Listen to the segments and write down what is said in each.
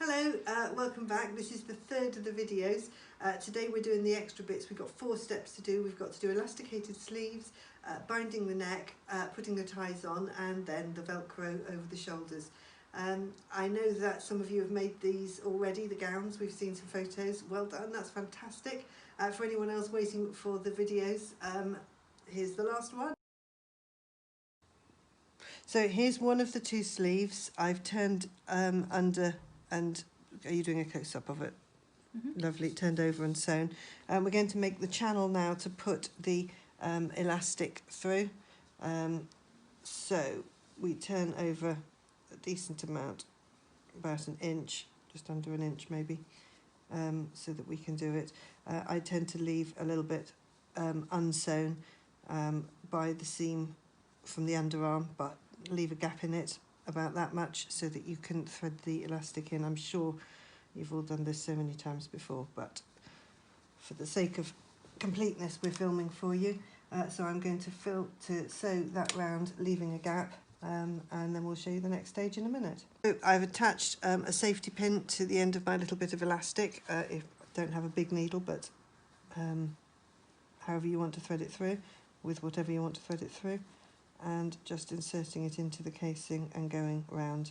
Hello, welcome back. This is the third of the videos. Today we're doing the extra bits. We've got 4 steps to do. We've got to do elasticated sleeves, binding the neck, putting the ties on, and then the Velcro over the shoulders. I know that some of you have made these already, the gowns. We've seen some photos. Well done, that's fantastic. For anyone else waiting for the videos, here's the last one. So here's one of the 2 sleeves. I've turned under, and are you doing a close-up of it? Lovely, turned over and sewn. We're going to make the channel now to put the elastic through. So we turn over a decent amount, about an inch, just under an inch maybe, so that we can do it. I tend to leave a little bit unsewn by the seam from the underarm, but leave a gap in it about that much so that you can thread the elastic in. I'm sure you've all done this so many times before, but for the sake of completeness we're filming for you. So I'm going to sew that round, leaving a gap, and then we'll show you the next stage in a minute. So I've attached a safety pin to the end of my little bit of elastic. If I don't have a big needle, but however you want to thread it through, with whatever you want to thread it through, and just inserting it into the casing and going round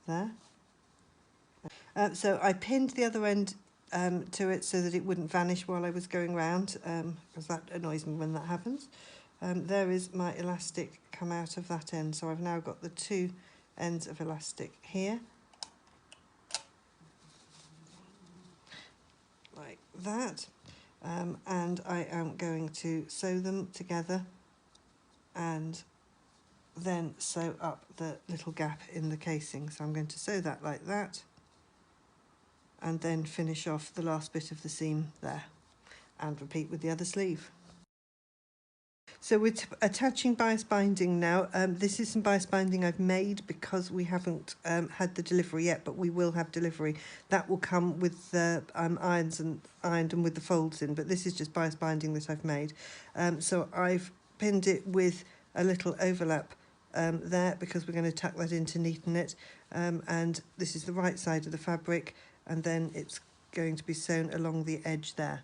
there. So I pinned the other end to it so that it wouldn't vanish while I was going round, because that annoys me when that happens. There is my elastic come out of that end, so I've now got the 2 ends of elastic here, like that, and I am going to sew them together and then sew up the little gap in the casing. So I'm going to sew that like that, and then finish off the last bit of the seam there, and repeat with the other sleeve. So we're attaching bias binding now. This is some bias binding I've made because we haven't had the delivery yet, but we will have delivery. That will come with the ironed and with the folds in, but this is just bias binding that I've made. So I've pinned it with a little overlap there, because we're going to tuck that in to neaten it, and this is the right side of the fabric, and then it's going to be sewn along the edge there.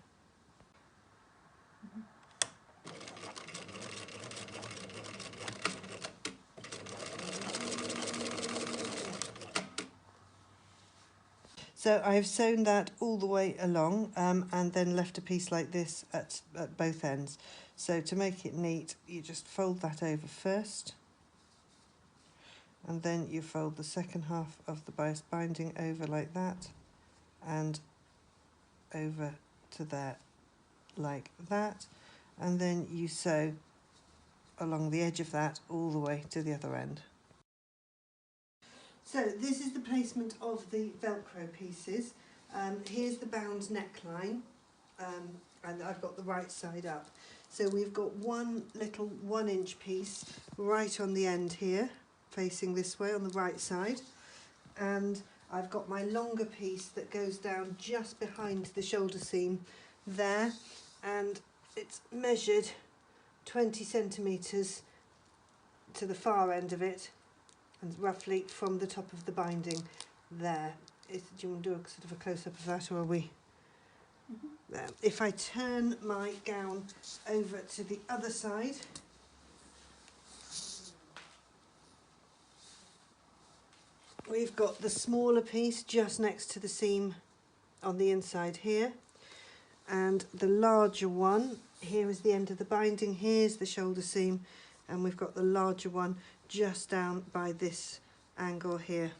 So I've sewn that all the way along, and then left a piece like this at both ends. So to make it neat, you just fold that over first, and then you fold the second half of the bias binding over like that, and over to there like that, and then you sew along the edge of that all the way to the other end. So this is the placement of the Velcro pieces. Here's the bound neckline, and I've got the right side up. So we've got one little 1-inch piece right on the end here, facing this way on the right side, and I've got my longer piece that goes down just behind the shoulder seam there, and it's measured 20 centimetres to the far end of it, and roughly from the top of the binding there. Do you want to do a sort of a close-up of that, or are we? There. If I turn my gown over to the other side, we've got the smaller piece just next to the seam on the inside here, and the larger one, here is the end of the binding, here's the shoulder seam, and we've got the larger one just down by this angle here.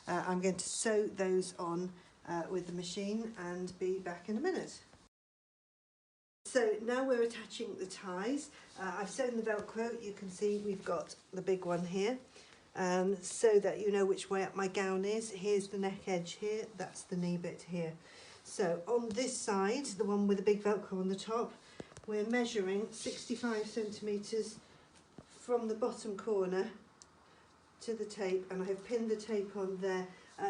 I'm going to sew those on with the machine and be back in a minute. So now we're attaching the ties. I've sewn the Velcro. You can see we've got the big one here, so that you know which way up my gown is. Here's the neck edge here, that's the knee bit here. So on this side, the one with the big Velcro on the top, we're measuring 65 centimetres from the bottom corner to the tape, and I have pinned the tape on there.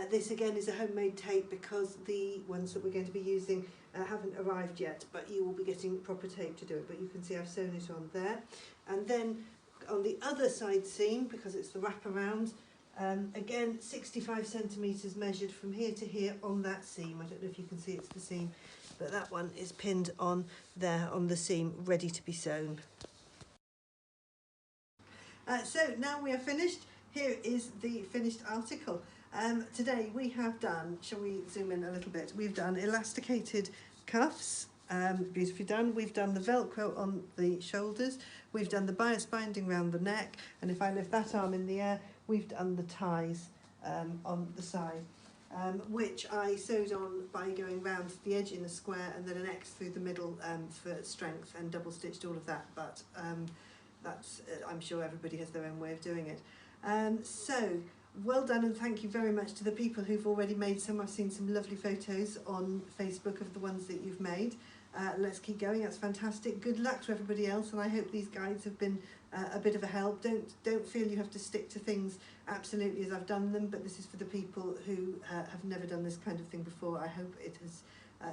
This again is a homemade tape because the ones that we're going to be using haven't arrived yet, but you will be getting proper tape to do it. But you can see I've sewn it on there, and then on the other side seam, because it's the wraparound, Again, 65 centimetres measured from here to here on that seam. I don't know if you can see it's the seam, but that one is pinned on there on the seam, ready to be sewn. So now we are finished. Here is the finished article. Today we have done, shall we zoom in a little bit? We've done elasticated cuffs, beautifully done. We've done the Velcro on the shoulders. We've done the bias binding around the neck. And if I lift that arm in the air, we've done the ties on the side, which I sewed on by going round the edge in a square and then an X through the middle for strength, and double stitched all of that. But that's I'm sure everybody has their own way of doing it. So well done, and thank you very much to the people who've already made some. I've seen some lovely photos on Facebook of the ones that you've made. Let's keep going, that's fantastic. Good luck to everybody else, and I hope these guides have been a bit of a help. Don't feel you have to stick to things absolutely as I've done them, but this is for the people who have never done this kind of thing before. I hope it has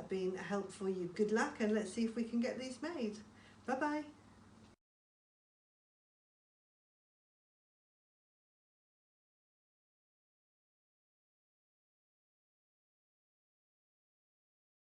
been a help for you. Good luck, and let's see if we can get these made. Bye bye.